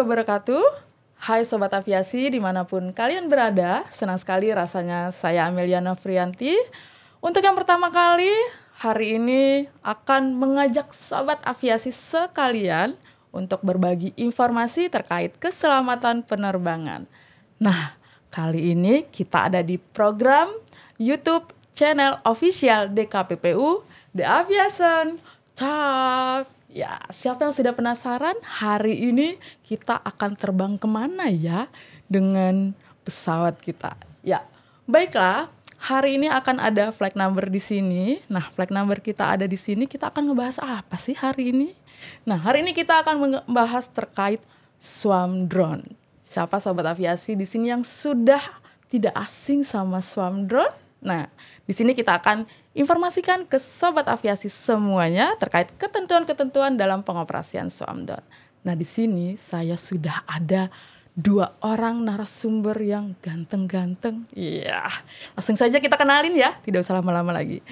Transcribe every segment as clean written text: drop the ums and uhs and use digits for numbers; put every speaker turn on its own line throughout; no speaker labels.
wabarakatuh. Hai Sobat Aviasi dimanapun kalian berada. Senang sekali rasanya saya Amelia Novrianti. Untuk yang pertama kali hari ini akan mengajak Sobat Aviasi sekalian untuk berbagi informasi terkait keselamatan penerbangan. Nah, kali ini kita ada di program YouTube channel official DKPPU, The Aviation Talk. Ya, siapa yang sudah penasaran? Hari ini kita akan terbang kemana ya dengan pesawat kita? Ya, baiklah. Hari ini akan ada flight number di sini. Nah, flight number kita ada di sini. Kita akan ngebahas apa sih hari ini? Nah, hari ini kita akan membahas terkait swarm drone. Siapa Sobat Aviasi di sini yang sudah tidak asing sama swarm drone? Nah, di sini kita akan informasikan ke Sobat Aviasi semuanya terkait ketentuan-ketentuan dalam pengoperasian swarm drone. Nah, di sini saya sudah ada 2 orang narasumber yang ganteng-ganteng. Iya, langsung saja kita kenalin ya, tidak usah lama-lama lagi.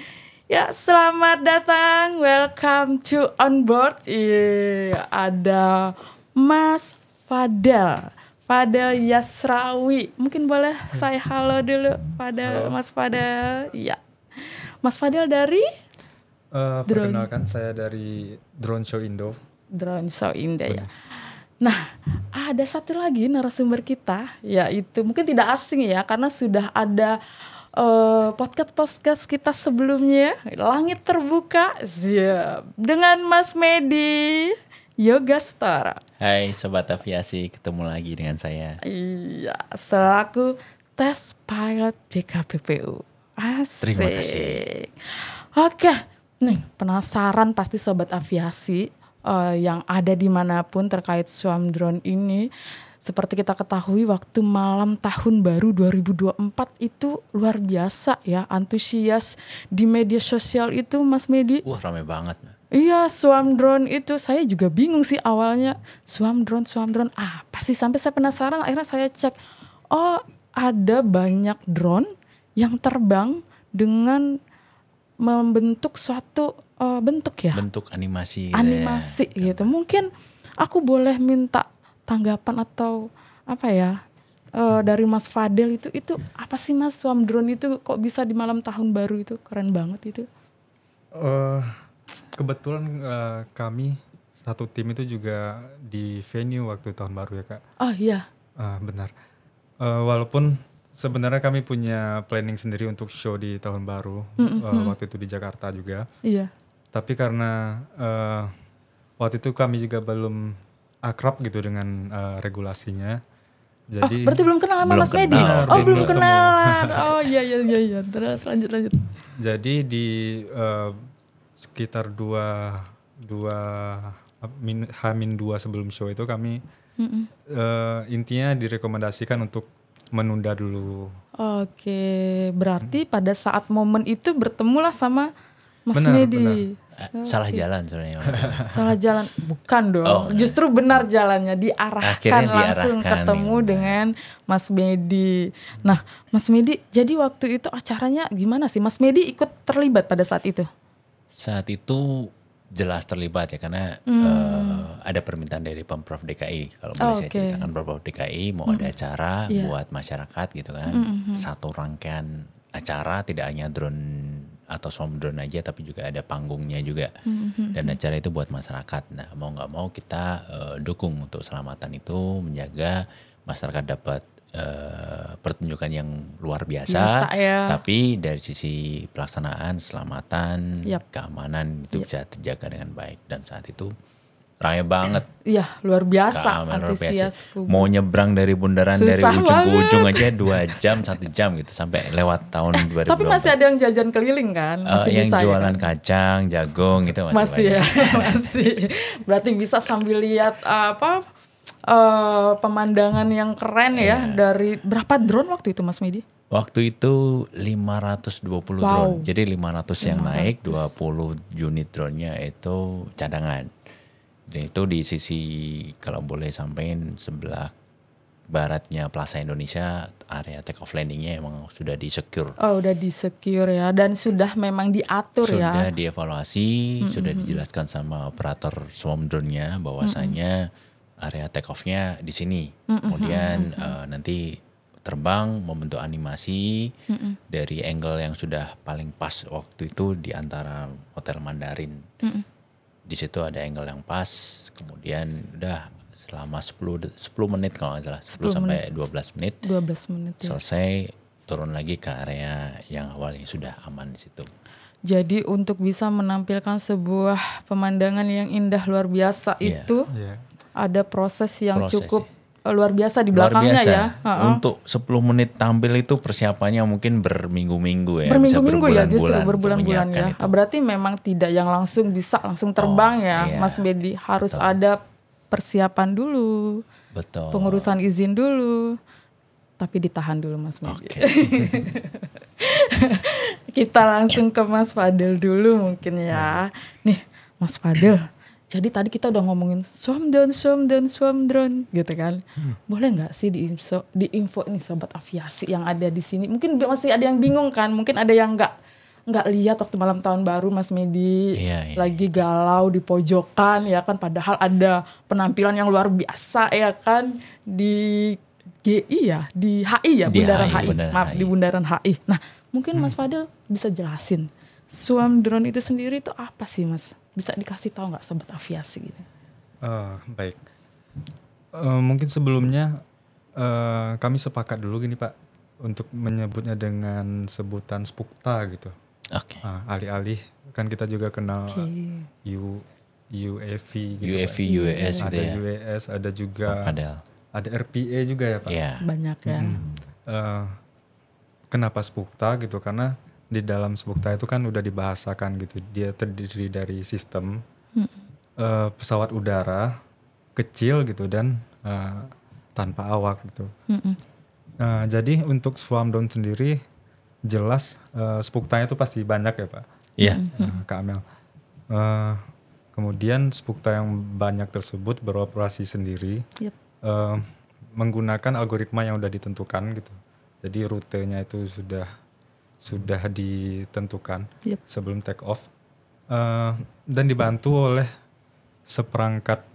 Ya, selamat datang, welcome to on board. Iya, ada Mas Fadel Yasrawi. Mungkin boleh saya halo dulu, Fadel. Halo. Mas Fadel. Iya. Mas Fadel dari?
Perkenalkan, saya dari Drone Show Indo.
Drone Show Indo ya. Nah, ada satu lagi narasumber kita, yaitu mungkin tidak asing ya, karena sudah ada podcast kita sebelumnya, Langit Terbuka, siap, dengan Mas Medi Yogastar.
Hai Sobat Aviasi, ketemu lagi dengan saya.
Iya, selaku tes pilot DKPPU. Asik.
Terima kasih.
Oke, nih penasaran pasti Sobat Aviasi yang ada dimanapun terkait swarm drone ini. Seperti kita ketahui waktu malam tahun baru 2024 itu luar biasa ya, antusias di media sosial itu Mas Medi.
Wah, ramai banget.
Iya, swarm drone itu saya juga bingung sih awalnya. Swarm drone apa sih? Sampai saya penasaran, akhirnya saya cek. Oh, ada banyak drone yang terbang dengan membentuk suatu bentuk ya.
Bentuk animasi.
Animasi gitu. Mungkin aku boleh minta tanggapan atau apa ya dari Mas Fadel itu apa sih Mas, swarm drone itu kok bisa di malam tahun baru itu? Keren banget itu.
Kebetulan kami satu tim itu juga di venue waktu tahun baru ya Kak.
Oh iya.
Benar. Walaupun sebenarnya kami punya planning sendiri untuk show di tahun baru. Waktu itu di Jakarta juga.
Iya.
Tapi karena waktu itu kami juga belum akrab gitu dengan regulasinya. Jadi
berarti belum kenal sama Mas Medi? Belum kenalan. Oh iya. Terus lanjut.
Jadi di sekitar 2 H-2 sebelum show itu kami intinya direkomendasikan untuk menunda dulu. Oke,
berarti pada saat momen itu bertemulah sama Mas Medi.
Salah jalan sebenarnya.
Salah jalan, bukan dong. Justru benar jalannya, diarahkan langsung ketemu dengan Mas Medi. Nah, Mas Medi, jadi waktu itu acaranya gimana sih? Mas Medi ikut terlibat pada saat itu?
Saat itu jelas terlibat ya, karena ada permintaan dari Pemprov DKI. Kalau boleh saya ceritakan, Pemprov DKI mau ada acara buat masyarakat gitu kan. Satu rangkaian acara, tidak hanya drone atau swarm drone aja, tapi juga ada panggungnya juga. Dan acara itu buat masyarakat. Nah, mau gak mau kita dukung untuk selamatan itu, menjaga masyarakat dapat pertunjukan yang luar biasa ya. Tapi dari sisi pelaksanaan, keselamatan, keamanan itu bisa terjaga dengan baik. Dan saat itu ramai banget.
Iya, luar biasa antusias.
Mau nyebrang dari bundaran susah dari ujung ke ujung aja 2 jam, 1 jam gitu sampai lewat tahun 2020.
Tapi masih ada yang jajan keliling kan? Masih
yang
bisa
jualan
ya kan?
Kacang, jagung gitu
masih ya. Masih. Berarti bisa sambil lihat pemandangan yang keren ya. Dari berapa drone waktu itu Mas Medi?
Waktu itu 520 drone. Jadi 500 yang naik, 20 unit drone-nya itu cadangan. Dan itu di sisi, kalau boleh sampaikan, sebelah baratnya Plaza Indonesia, area take off landingnya emang sudah di-secure.
Oh, udah di-secure ya, dan sudah memang diatur ya.
Sudah dievaluasi, sudah dijelaskan sama operator swarm drone-nya bahwasanya area take off-nya di sini. Kemudian nanti terbang membentuk animasi dari angle yang sudah paling pas waktu itu di antara Hotel Mandarin. Di situ ada angle yang pas, kemudian udah selama 10 menit kalau nggak salah, 10 sampai 12 menit.
12 menit ya.
Selesai, turun lagi ke area yang awalnya sudah aman di situ.
Jadi untuk bisa menampilkan sebuah pemandangan yang indah luar biasa itu ada proses yang cukup luar biasa di belakangnya ya.
Untuk 10 menit tampil itu persiapannya mungkin berminggu-minggu ya.
Berminggu-minggu ya, justru berbulan-bulan ya. Berarti memang tidak yang langsung terbang ya, Mas Medi. Harus ada persiapan dulu.
Betul.
Pengurusan izin dulu. Tapi ditahan dulu Mas Medi. Kita langsung ke Mas Fadel dulu mungkin ya. Nih Mas Fadel, jadi tadi kita udah ngomongin swarm drone gitu kan. Boleh nggak sih di info nih sobat aviasi yang ada di sini? Mungkin masih ada yang bingung kan? Mungkin ada yang nggak lihat waktu malam tahun baru Mas Medi lagi galau di pojokan ya kan. Padahal ada penampilan yang luar biasa ya kan di GI ya, di HI ya, Bundaran HI. Maaf, di Bundaran HI. Nah, mungkin Mas Fadel bisa jelasin swarm drone itu sendiri itu apa sih Mas? Bisa dikasih tahu nggak sobat aviasi gitu?
Baik. Mungkin sebelumnya kami sepakat dulu gini Pak, untuk menyebutnya dengan sebutan Spukta gitu.
Oke.
Alih-alih kan kita juga kenal UAV gitu.
UAV, UAS gitu ya.
Ada UAS, ada juga ada RPA juga ya Pak.
Banyak ya.
Kenapa Spukta gitu? Karena di dalam Spukta itu kan udah dibahasakan gitu. Dia terdiri dari sistem pesawat udara kecil gitu dan tanpa awak gitu. Jadi untuk swarm drone sendiri jelas Spukta itu pasti banyak ya Pak.
Iya.
Kak Amel. Kemudian Spukta yang banyak tersebut beroperasi sendiri. Menggunakan algoritma yang udah ditentukan gitu. Jadi rutenya itu sudah ditentukan sebelum take off dan dibantu oleh seperangkat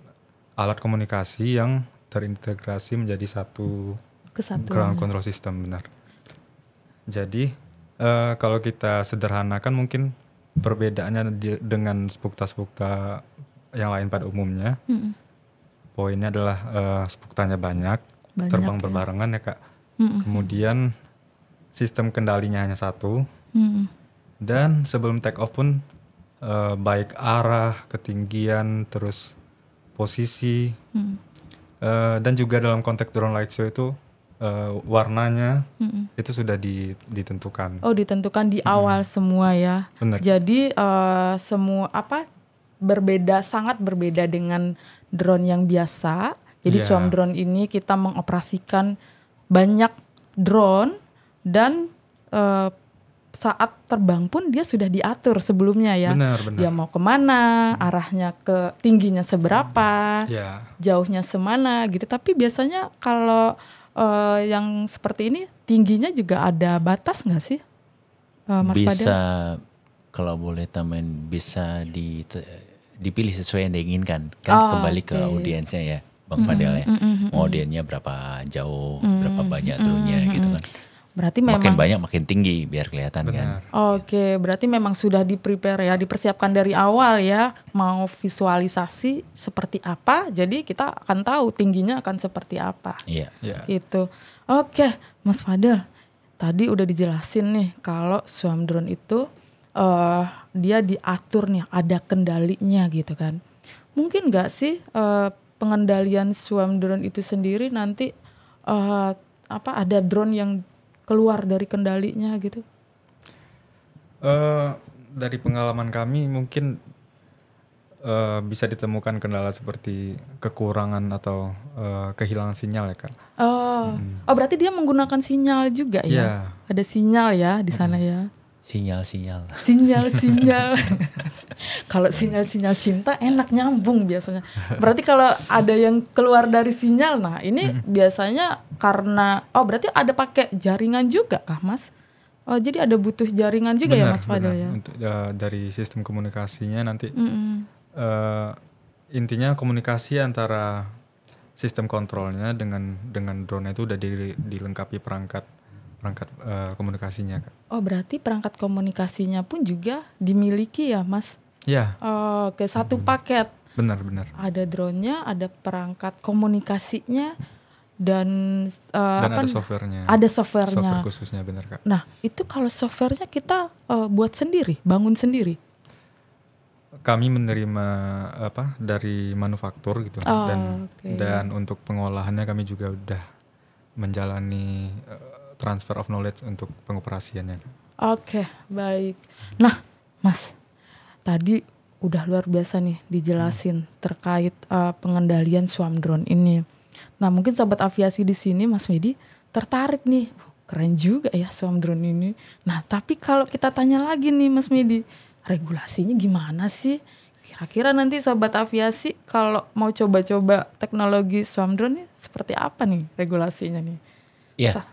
alat komunikasi yang terintegrasi menjadi satu ground control system, benar. Jadi kalau kita sederhanakan mungkin perbedaannya dengan Spukta yang lain pada umumnya, poinnya adalah Spuktanya banyak terbang berbarengan ya Kak. Kemudian sistem kendalinya hanya satu, dan sebelum take off pun baik arah, ketinggian, terus posisi, dan juga dalam konteks drone light show itu warnanya itu sudah ditentukan. Oh, ditentukan di awal semua ya. Benar.
Jadi semua sangat berbeda dengan drone yang biasa. Jadi swarm drone ini kita mengoperasikan banyak drone dan saat terbang pun dia sudah diatur sebelumnya ya.
Benar.
Dia mau kemana, arahnya ke tingginya seberapa, jauhnya semana gitu. Tapi biasanya kalau yang seperti ini tingginya juga ada batas nggak sih, Mas Fadel?
Bisa, kalau boleh tambahin, bisa dipilih sesuai yang diinginkan. Kan kembali ke audiensnya ya, Bang Fadel ya. Mau audiensnya berapa jauh, berapa banyak drone-nya gitu kan.
Berarti memang
makin banyak makin tinggi biar kelihatan. Benar. Kan.
Oke, berarti memang sudah di-prepare ya, dipersiapkan dari awal ya, mau visualisasi seperti apa, jadi kita akan tahu tingginya akan seperti apa.
Iya.
Gitu. Oke, Mas Fadel, tadi udah dijelasin nih kalau swarm drone itu dia diatur nih, ada kendalinya gitu kan. Mungkin nggak sih pengendalian swarm drone itu sendiri nanti ada drone yang keluar dari kendalinya gitu?
Dari pengalaman kami mungkin bisa ditemukan kendala seperti kekurangan atau kehilangan sinyal ya Kak.
Oh berarti dia menggunakan sinyal juga ya? Ada sinyal ya di sana ya?
Sinyal.
Kalau sinyal cinta enak nyambung biasanya. Berarti kalau ada yang keluar dari sinyal, nah ini biasanya karena berarti ada pakai jaringan juga kah Mas? Oh jadi ada butuh jaringan juga ya Mas Fadel ya?
Untuk dari sistem komunikasinya nanti intinya komunikasi antara sistem kontrolnya dengan drone itu udah dilengkapi perangkat komunikasinya, Kak.
Oh, berarti perangkat komunikasinya pun juga dimiliki ya, Mas?
Ya.
Oh, oke, satu paket.
Benar.
Ada drone-nya, ada perangkat komunikasinya, dan
ada softwarenya.
Ada softwarenya.
Software khususnya, benar, Kak.
Nah, itu kalau softwarenya kita buat sendiri, bangun sendiri?
Kami menerima dari manufaktur gitu, dan untuk pengolahannya kami juga udah menjalani transfer of knowledge untuk pengoperasiannya.
Oke, baik. Nah, Mas, tadi udah luar biasa nih dijelasin terkait pengendalian swarm drone ini. Nah, mungkin sobat aviasi di sini, Mas Medi, tertarik nih. Keren juga ya swarm drone ini. Nah, tapi kalau kita tanya lagi nih, Mas Medi, regulasinya gimana sih? Kira-kira nanti sobat aviasi kalau mau coba-coba teknologi swarm drone ini seperti apa nih regulasinya nih?
Iya.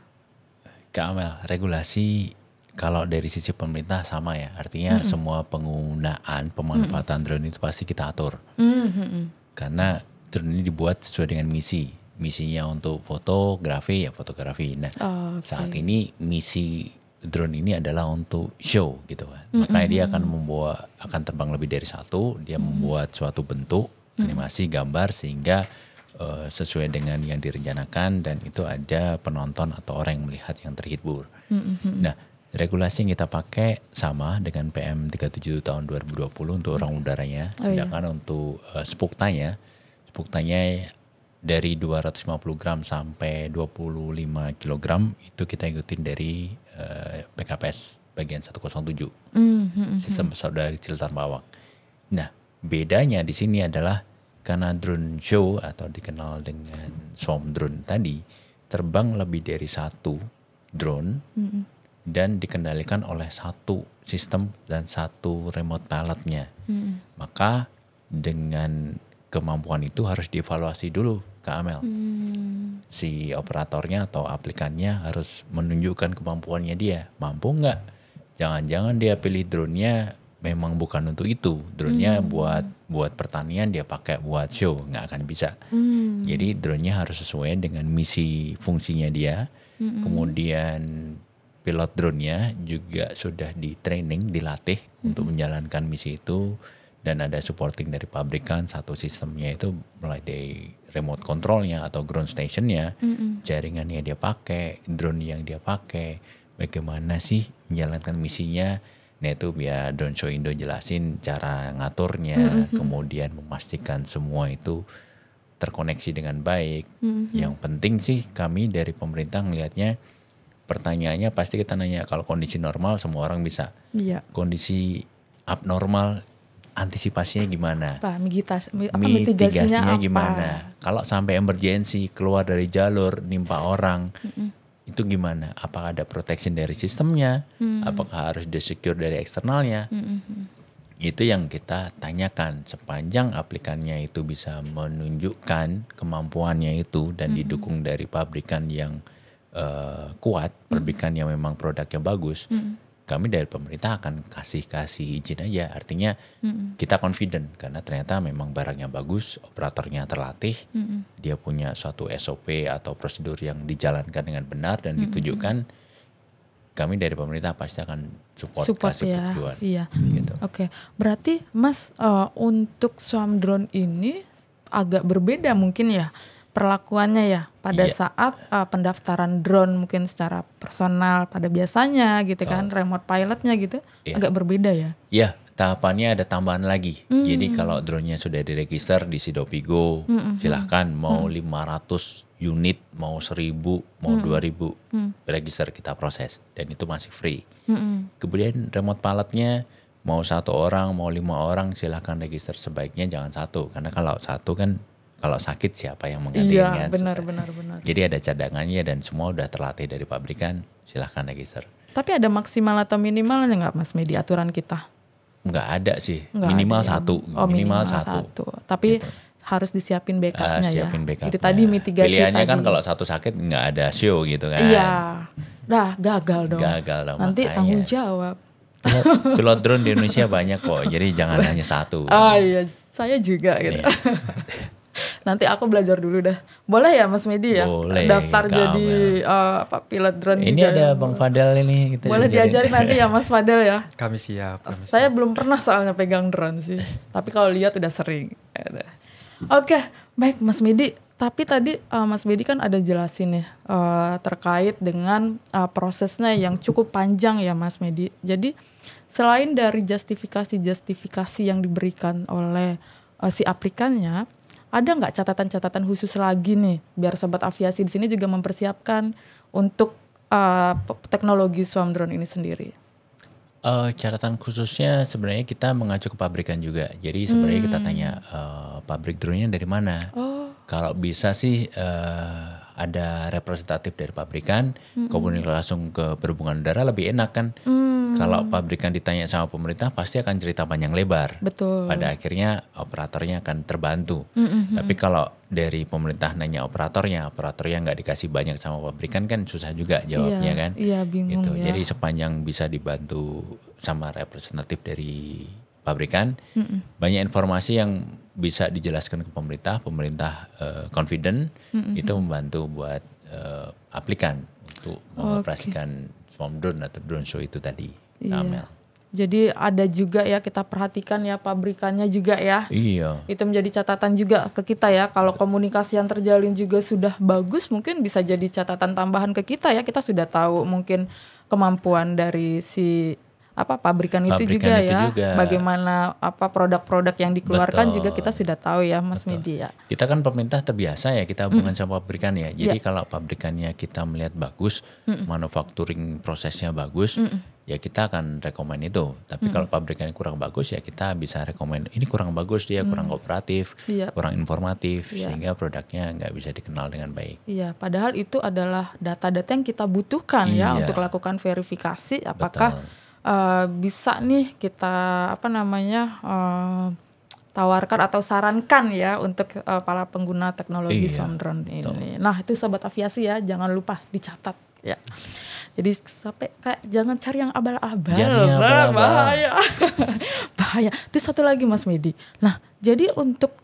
Kak Amel, regulasi kalau dari sisi pemerintah sama ya, artinya semua penggunaan pemanfaatan drone itu pasti kita atur. Karena drone ini dibuat sesuai dengan misinya untuk fotografi ya fotografi. Nah, saat ini misi drone ini adalah untuk show gitu kan. Makanya dia akan terbang lebih dari satu, dia membuat suatu bentuk animasi gambar sehingga sesuai dengan yang direncanakan, dan itu ada penonton atau orang yang melihat yang terhibur. Nah, regulasi yang kita pakai sama dengan PM 37 tahun 2020 untuk orang udaranya, sedangkan untuk Spukta-nya dari 250 gram sampai 25 kilogram itu kita ikutin dari PKPS bagian 107, sistem pesawat dari kecil tanpa awak. Nah, bedanya di sini adalah karena drone show atau dikenal dengan swarm drone tadi terbang lebih dari satu drone dan dikendalikan oleh satu sistem dan satu remote pilotnya. Maka dengan kemampuan itu harus dievaluasi dulu, Kak Amel. Si operatornya atau aplikannya harus menunjukkan kemampuannya dia. Mampu nggak? Jangan-jangan dia pilih drone-nya memang bukan untuk itu. Drone-nya buat pertanian, dia pakai buat show, nggak akan bisa. Jadi drone-nya harus sesuai dengan misi fungsinya dia. Kemudian pilot drone-nya juga sudah di training, dilatih untuk menjalankan misi itu. Dan ada supporting dari pabrikan, satu sistemnya itu mulai dari remote control-nya atau ground station-nya, jaringannya dia pakai, drone yang dia pakai, bagaimana sih menjalankan misinya. Nah, itu biar Drone Show Indo jelasin cara ngaturnya, kemudian memastikan semua itu terkoneksi dengan baik. Yang penting sih kami dari pemerintah ngelihatnya, pertanyaannya pasti kita nanya, kalau kondisi normal semua orang bisa. Kondisi abnormal antisipasinya gimana? Mitigasinya gimana? Kalau sampai emergency keluar dari jalur nimpa orang, itu gimana? Apakah ada protection dari sistemnya? Apakah harus di-secure dari eksternalnya? Itu yang kita tanyakan. Sepanjang aplikannya itu bisa menunjukkan kemampuannya itu dan didukung dari pabrikan yang kuat, pabrikan yang memang produknya bagus, kami dari pemerintah akan kasih izin aja. Artinya kita confident karena ternyata memang barangnya bagus, operatornya terlatih, dia punya suatu SOP atau prosedur yang dijalankan dengan benar dan ditujukan. Kami dari pemerintah pasti akan support kasih
ya.
tujuan.
Iya.
Gitu.
Oke, berarti Mas untuk swarm drone ini agak berbeda mungkin ya perlakuannya ya pada saat pendaftaran drone mungkin secara personal pada biasanya gitu kan, remote pilotnya gitu agak berbeda ya?
Iya, tahapannya ada tambahan lagi. Jadi kalau drone-nya sudah diregister di Sidopigo, silahkan mau 500 unit, mau 1000, mau 2000, register kita proses dan itu masih free. Kemudian remote pilotnya mau 1 orang, mau 5 orang, silahkan register. Sebaiknya jangan 1 karena kalau 1 kan kalau sakit siapa yang menggantikan?
Iya, benar.
Jadi ada cadangannya dan semua udah terlatih dari pabrikan, silahkan register.
Tapi ada maksimal atau minimalnya nggak Mas Medi aturan kita?
Nggak ada sih, minimal ada 1.
Oh, minimal 1. Tapi gitu. Harus disiapin backup-nya ya. Itu tadi mitigasi.
Pilihannya
tadi.
Kan kalau 1 sakit nggak ada show gitu kan.
Iya, gagal dong. Nanti
makanya.
Tanggung jawab.
Pilot drone di Indonesia banyak kok, jadi jangan hanya 1.
Oh iya, saya juga gitu. Nanti aku belajar dulu dah. Boleh ya Mas Medi ya?
Boleh,
daftar jadi pilot drone
ini
juga.
Ini ada Bang Fadel ini.
Boleh diajarin nanti ya Mas Fadel ya?
Kami siap.
Saya belum pernah soalnya pegang drone sih. Tapi kalau lihat udah sering. Oke, baik Mas Medi. Tapi tadi Mas Medi kan ada jelasin ya terkait dengan prosesnya yang cukup panjang ya Mas Medi. Jadi selain dari justifikasi yang diberikan oleh si aplikannya, ada nggak catatan-catatan khusus lagi nih biar sobat aviasi di sini juga mempersiapkan untuk teknologi swarm drone ini sendiri?
Catatan khususnya sebenarnya kita mengacu ke pabrikan juga. Jadi sebenarnya kita tanya pabrik drone-nya dari mana. Kalau bisa sih ada representatif dari pabrikan, komunikasi langsung ke perhubungan udara lebih enak kan. Kalau pabrikan ditanya sama pemerintah pasti akan cerita panjang lebar.
Betul.
Pada akhirnya operatornya akan terbantu. Tapi kalau dari pemerintah nanya operatornya nggak dikasih banyak sama pabrikan kan susah juga jawabnya kan.
Iya, bingung
gitu.
ya.
Jadi sepanjang bisa dibantu sama representatif dari pabrikan, banyak informasi yang bisa dijelaskan ke pemerintah confident, itu membantu buat aplikan untuk mengoperasikan swarm drone atau drone show itu tadi.
Iya. Jadi ada juga ya kita perhatikan ya pabrikannya juga ya.
Iya.
Itu menjadi catatan juga ke kita ya. Kalau komunikasi yang terjalin juga sudah bagus, mungkin bisa jadi catatan tambahan ke kita ya. Kita sudah tahu mungkin kemampuan dari si pabrikan itu juga ya. Bagaimana produk-produk yang dikeluarkan juga kita sudah tahu ya Mas Medi ya.
Kita kan pemerintah terbiasa ya kita hubungan sama pabrikan ya. Jadi kalau pabrikannya kita melihat bagus, manufacturing prosesnya bagus, ya kita akan rekomend itu. Tapi kalau pabrikannya kurang bagus ya kita bisa rekomend ini kurang bagus dia, kurang kooperatif, kurang informatif, sehingga produknya nggak bisa dikenal dengan baik.
Iya, padahal itu adalah data-data yang kita butuhkan ya untuk lakukan verifikasi apakah bisa nih kita tawarkan atau sarankan ya untuk para pengguna teknologi swarm drone ini. Nah, itu sobat aviasi ya, jangan lupa dicatat ya. Jadi sampai kayak jangan cari yang abal-abal, bahaya. Bahaya. Terus satu lagi Mas Medi. Nah, jadi untuk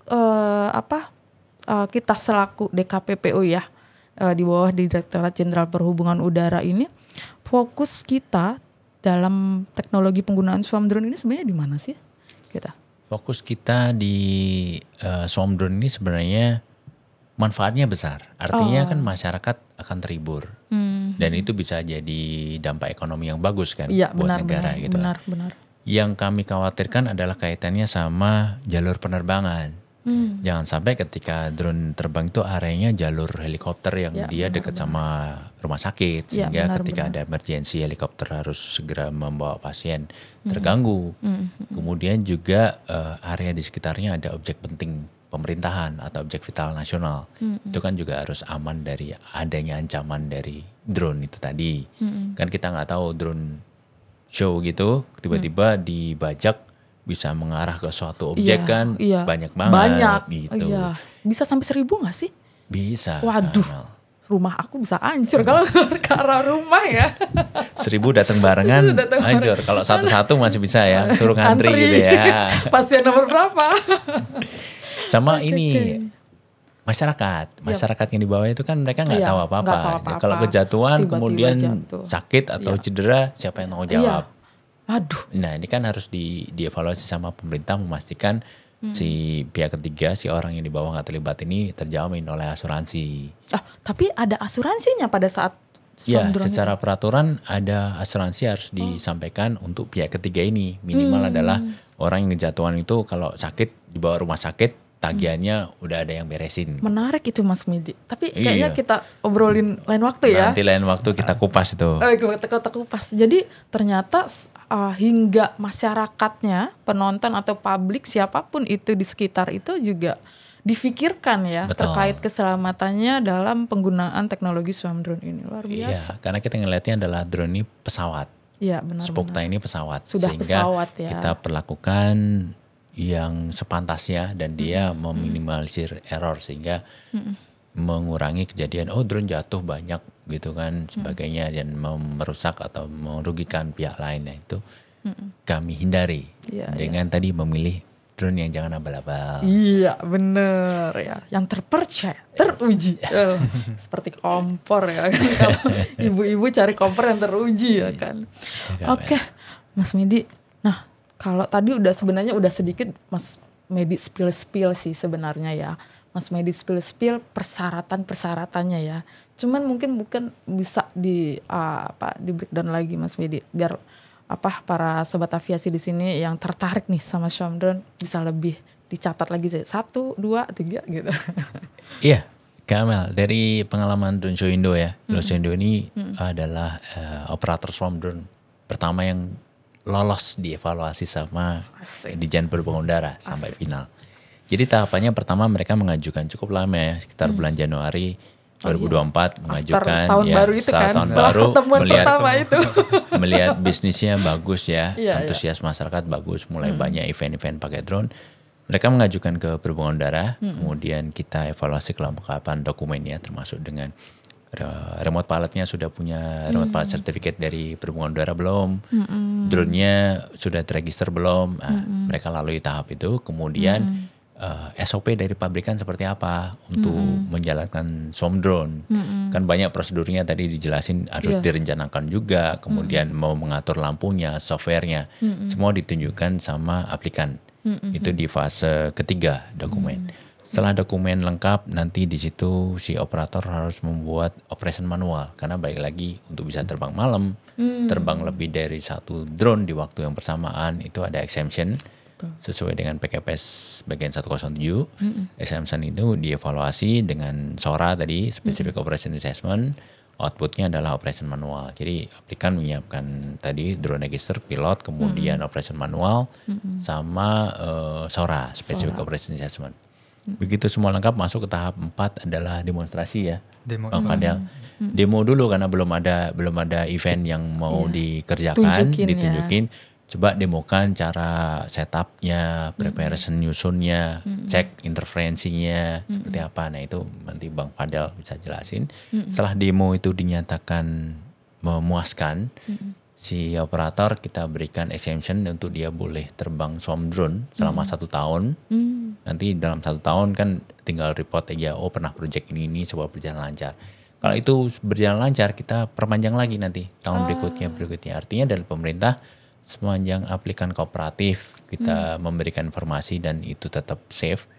kita selaku DKPPU ya di bawah Direktorat Jenderal Perhubungan Udara ini, fokus kita dalam teknologi penggunaan swarm drone ini sebenarnya di mana sih kita?
Fokus kita di swarm drone ini sebenarnya manfaatnya besar. Artinya kan masyarakat akan terhibur. Dan itu bisa jadi dampak ekonomi yang bagus kan buat negara gitu.
Benar.
Yang kami khawatirkan adalah kaitannya sama jalur penerbangan. Jangan sampai ketika drone terbang itu areanya jalur helikopter yang dia dekat sama rumah sakit. Sehingga ketika ada emergensi helikopter harus segera membawa pasien terganggu. Kemudian juga area di sekitarnya ada objek penting pemerintahan atau objek vital nasional. Itu kan juga harus aman dari adanya ancaman dari drone itu tadi. Kan kita nggak tahu drone show gitu tiba-tiba dibajak bisa mengarah ke suatu objek banyak banget gitu.
Iya. Bisa sampai 1.000 nggak sih?
Bisa.
Waduh, rumah aku bisa hancur kalau ke arah rumah ya.
1.000 datang barengan hancur. Kalau satu-satu masih bisa ya, suruh ngantri gitu ya.
Pasien nomor berapa?
Sama ini masyarakat yang di bawah itu kan mereka nggak tahu apa-apa. Kalau kejatuhan kemudian sakit atau cedera, siapa yang tanggung jawab?
Aduh.
Nah ini kan harus dievaluasi sama pemerintah memastikan si pihak ketiga, si orang yang di bawah nggak terlibat ini terjamin oleh asuransi.
Tapi ada asuransinya pada saat
secara peraturan ada asuransi harus disampaikan untuk pihak ketiga ini. Minimal adalah orang yang kejatuhan itu kalau sakit dibawa rumah sakit, tagihannya udah ada yang beresin.
Menarik itu Mas Medi. Tapi kayaknya kita obrolin lain waktu ya.
Nanti lain waktu kita kupas itu.
Kita kupas. Jadi ternyata hingga masyarakatnya, penonton atau publik siapapun itu di sekitar itu juga difikirkan ya. Betul. Terkait keselamatannya dalam penggunaan teknologi swarm drone ini. Luar biasa.
Iya, karena kita ngelihatnya adalah drone ini pesawat.
Iya benar.
Spokta ini pesawat.
Sudah
sehingga
pesawat ya.
Kita perlakukan yang sepantasnya dan dia meminimalisir error sehingga mengurangi kejadian drone jatuh banyak gitu kan sebagainya dan merusak atau merugikan pihak lain. Nah itu kami hindari dengan tadi memilih drone yang jangan abal-abal.
Iya bener ya, yang terpercaya, teruji. Seperti kompor ya kan, kalau ibu-ibu cari kompor yang teruji ya kan. Oke, Mas Medi, nah kalau tadi sebenarnya udah sedikit Mas Medi spill sih sebenarnya ya. Mas Medi spill persyaratannya ya. Cuman mungkin bisa di breakdown lagi Mas Medi biar para sobat aviasi di sini yang tertarik nih sama Swarm Drone bisa lebih dicatat lagi 1, 2, 3 gitu.
Iya, Kak Amel, dari pengalaman Drone Show Indo ya. Drone Show Indo ini adalah operator Swarm Drone pertama yang lolos dievaluasi sama Dijen Perhubungan Udara sampai final. Jadi tahapannya pertama mereka mengajukan cukup lama ya, sekitar bulan Januari 2024 mengajukan
tahun baru itu
setelah
kan,
tahun
setelah
baru
melihat
bisnisnya bagus ya, antusias masyarakat bagus, mulai banyak event-event pakai drone. Mereka mengajukan ke Perhubungan Udara, kemudian kita evaluasi kelengkapan dokumennya termasuk dengan remote pilotnya sudah punya remote pilot certificate dari Perhubungan Udara belum, drone-nya sudah terregister belum. Mereka lalui tahap itu, kemudian SOP dari pabrikan seperti apa untuk menjalankan Swarm Drone. Kan banyak prosedurnya tadi dijelasin, harus direncanakan juga, kemudian mau mengatur lampunya, softwarenya, semua ditunjukkan sama aplikan. Itu di fase ketiga dokumen. Setelah dokumen lengkap, nanti di situ si operator harus membuat operation manual, karena balik lagi untuk bisa terbang malam, terbang lebih dari 1 drone di waktu yang bersamaan, itu ada exemption. Sesuai dengan PKPS bagian 107, exemption itu dievaluasi dengan SORA tadi, Specific Operation Assessment, outputnya adalah operation manual. Jadi aplikan menyiapkan tadi drone register, pilot, kemudian operation manual, sama SORA, Specific Operation Assessment. Begitu semua lengkap, masuk ke tahap 4 adalah demonstrasi ya. Demo dulu karena belum ada event yang mau dikerjakan, ditunjukin. Coba demokan cara setupnya, preparation nyusunnya, cek interferensinya seperti apa. Nah itu nanti Bang Fadel bisa jelasin. Setelah demo itu dinyatakan memuaskan, si operator kita berikan exemption untuk dia boleh terbang Swarm Drone selama 1 tahun. Nanti dalam 1 tahun kan tinggal report aja, oh pernah project ini coba berjalan lancar. Kalau itu berjalan lancar, kita perpanjang lagi nanti tahun berikutnya. Artinya dari pemerintah, sepanjang aplikan kooperatif kita memberikan informasi dan itu tetap safe,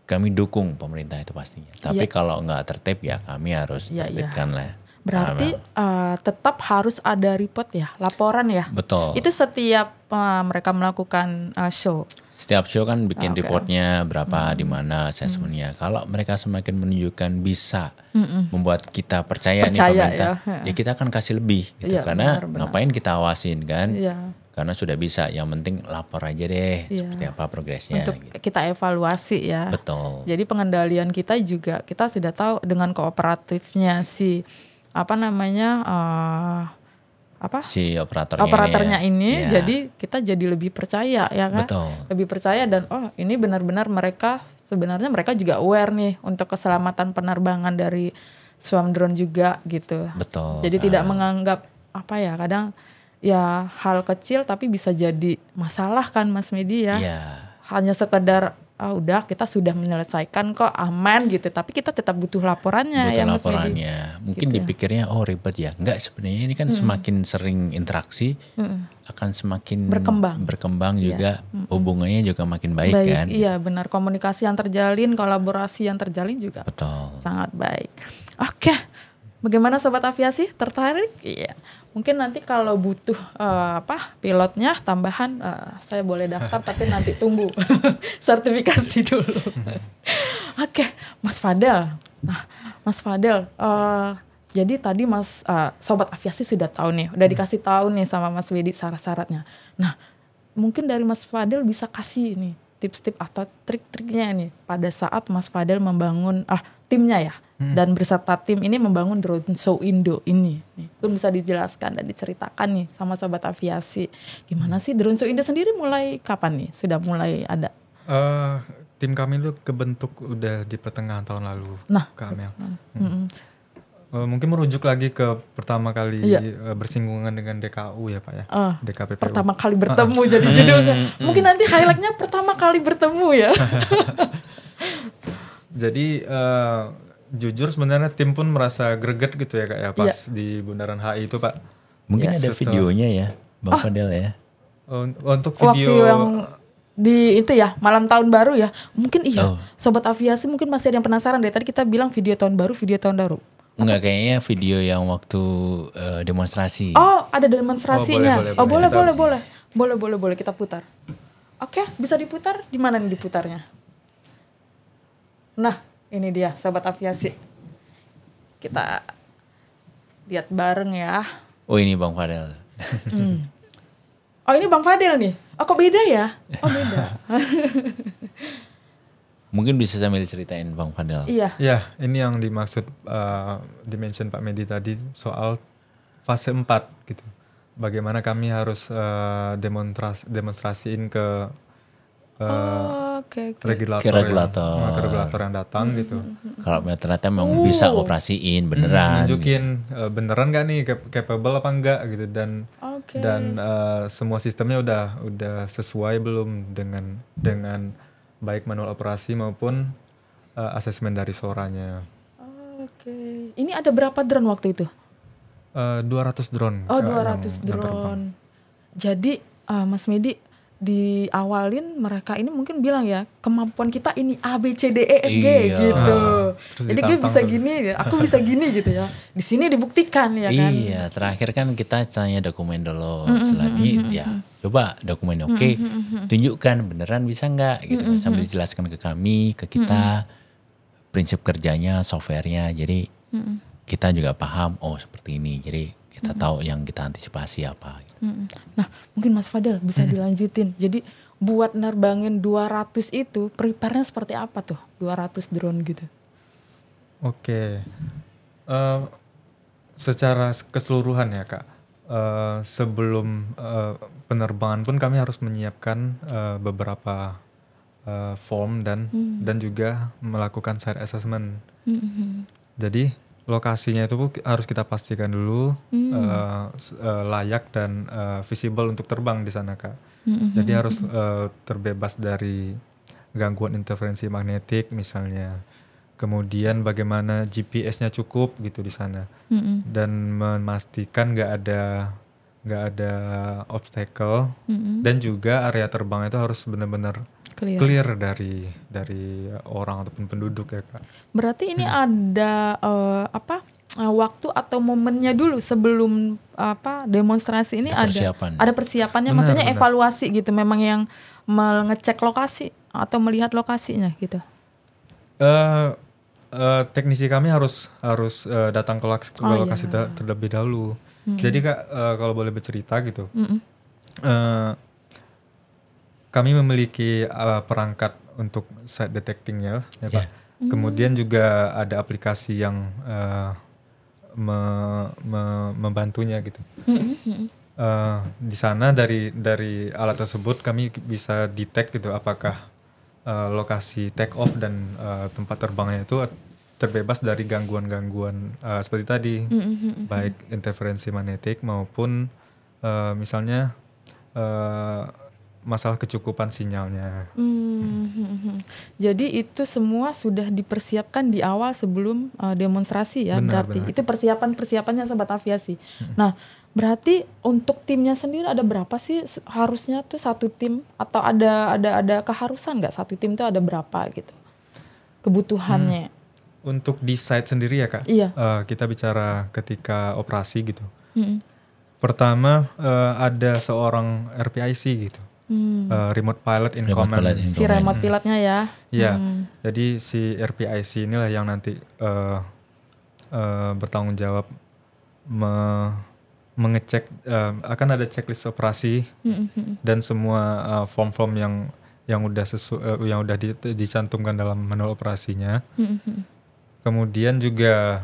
kami dukung pemerintah itu pastinya. Tapi kalau nggak tertib ya kami harus tertibkan lah.
Berarti tetap harus ada report ya, laporan ya.
Betul.
Itu setiap mereka melakukan show.
Setiap show kan bikin reportnya berapa, di mana assessmentnya. Kalau mereka semakin menunjukkan bisa membuat kita percaya nih pemerintah, ya kita akan kasih lebih gitu. Karena ngapain kita awasin kan? Karena sudah bisa, yang penting lapor aja deh seperti apa progresnya.
Untuk kita evaluasi ya.
Betul.
Jadi pengendalian kita juga, kita sudah tahu dengan kooperatifnya si si
operatornya
ini jadi kita jadi lebih percaya ya kan.
Betul.
Lebih percaya dan ini benar-benar mereka juga aware nih untuk keselamatan penerbangan dari Swarm Drone juga gitu.
Betul.
Jadi tidak menganggap kadang ya hal kecil tapi bisa jadi masalah kan Mas Medi ya. Hanya sekedar udah kita sudah menyelesaikan kok, aman gitu, tapi kita tetap butuh laporannya.
Mungkin gitu. Dipikirnya ribet ya, enggak, sebenarnya ini kan semakin sering interaksi akan semakin berkembang juga, hubungannya juga makin baik kan.
Iya benar, komunikasi yang terjalin, kolaborasi yang terjalin juga sangat baik. Oke. Bagaimana Sobat Aviasi, tertarik? Iya. Mungkin nanti kalau butuh pilotnya tambahan, saya boleh daftar tapi nanti tunggu sertifikasi dulu. Oke, Mas Fadel. Nah, Mas Fadel, jadi tadi Sobat Aviasi sudah tahu nih, udah dikasih tahu nih sama Mas Wedi syarat-syaratnya. Nah, mungkin dari Mas Fadel bisa kasih nih tips-tips atau trik-triknya nih pada saat Mas Fadel membangun timnya ya. Dan beserta tim ini membangun Drone Show Indo ini. Itu bisa dijelaskan dan diceritakan nih sama Sobat Aviasi. Gimana sih Drone Show Indo sendiri mulai kapan nih? Sudah mulai ada?
Tim kami itu kebentuk udah di pertengahan tahun lalu, Kak Amel. Mungkin merujuk lagi ke pertama kali bersinggungan dengan DKU ya Pak ya. DKPPU.
Pertama kali bertemu jadi judulnya. Mungkin nanti highlightnya pertama kali bertemu ya.
Jadi jujur sebenarnya tim pun merasa greget gitu ya Kak ya pas di Bundaran HI itu Pak.
Mungkin ada videonya ya Bang Fadel ya.
Untuk video
waktu yang di itu ya malam tahun baru ya. Mungkin Sobat Aviasi mungkin masih ada yang penasaran deh. Tadi kita bilang video tahun baru.
Enggak, kayaknya video yang waktu demonstrasi.
Oh, ada demonstrasinya. Boleh kita putar. Oke, bisa diputar. Di mana nih diputarnya? Nah, ini dia Sobat Aviasi. Kita lihat bareng ya.
Oh, ini Bang Fadel.
Oh, ini Bang Fadel nih. Oh, kok beda ya? Oh, beda.
Mungkin bisa sambil ceritain Bang Fadel.
Iya.
Ya, ini yang dimaksud dimention Pak Medi tadi soal fase 4 gitu. Bagaimana kami harus demonstrasiin ke regulator yang datang gitu.
Kalau ternyata memang bisa operasiin beneran.
Nunjukin beneran gak nih capable apa enggak gitu dan semua sistemnya udah sesuai belum dengan baik manual operasi maupun asesmen dari SORA-nya.
Ini ada berapa drone waktu itu?
200 drone.
Oh, 200 drone. Jadi Mas Medi diawalin mereka ini mungkin bilang ya kemampuan kita ini A B C D E F G gitu. Jadi gue bisa gini, aku bisa gini gitu ya. Di sini dibuktikan ya kan.
Iya, terakhir kan kita tanya dokumen dulu. Selanjutnya ya coba dokumen tunjukkan beneran bisa nggak gitu kan, sambil dijelaskan ke kami, ke kita prinsip kerjanya, softwarenya. Jadi kita juga paham seperti ini. Jadi kita tahu yang kita antisipasi apa.
Nah, mungkin Mas Fadel bisa dilanjutin. Jadi buat nerbangin 200 itu prepare-nya seperti apa tuh? 200 drone gitu.
Oke. Secara keseluruhan ya Kak. Sebelum penerbangan pun kami harus menyiapkan beberapa form dan juga melakukan site assessment. Jadi lokasinya itu harus kita pastikan dulu layak dan visible untuk terbang di sana Kak. Jadi harus terbebas dari gangguan interferensi magnetik misalnya. Kemudian bagaimana GPS-nya cukup gitu di sana. Dan memastikan nggak ada obstacle dan juga area terbang itu harus benar-benar clear dari orang ataupun penduduk ya Kak.
Berarti ini ada waktu atau momennya dulu sebelum demonstrasi ini ada persiapannya, maksudnya evaluasi gitu, memang yang mengecek lokasi atau melihat lokasinya gitu.
Teknisi kami harus datang ke lokasi terlebih dahulu. Jadi Kak, kalau boleh bercerita gitu. Kami memiliki perangkat untuk site detecting-nya, ya Pak. Kemudian juga ada aplikasi yang membantunya gitu. Di sana dari alat tersebut kami bisa detect gitu apakah lokasi take off dan tempat terbangnya itu terbebas dari gangguan-gangguan seperti tadi, baik interferensi magnetik maupun misalnya masalah kecukupan sinyalnya.
Jadi itu semua sudah dipersiapkan di awal sebelum demonstrasi ya, berarti itu persiapannya Sobat Aviasi. Nah, berarti untuk timnya sendiri ada berapa sih harusnya tuh satu tim, atau ada keharusan nggak satu tim tuh ada berapa gitu kebutuhannya?
Untuk di site sendiri ya Kak, kita bicara ketika operasi gitu. Pertama ada seorang RPIC gitu. Remote Pilot in Command.
Si remote pilotnya ya.
Iya. Jadi si RPIC inilah yang nanti bertanggung jawab mengecek, akan ada checklist operasi dan semua form-form yang udah dicantumkan dalam manual operasinya. Kemudian juga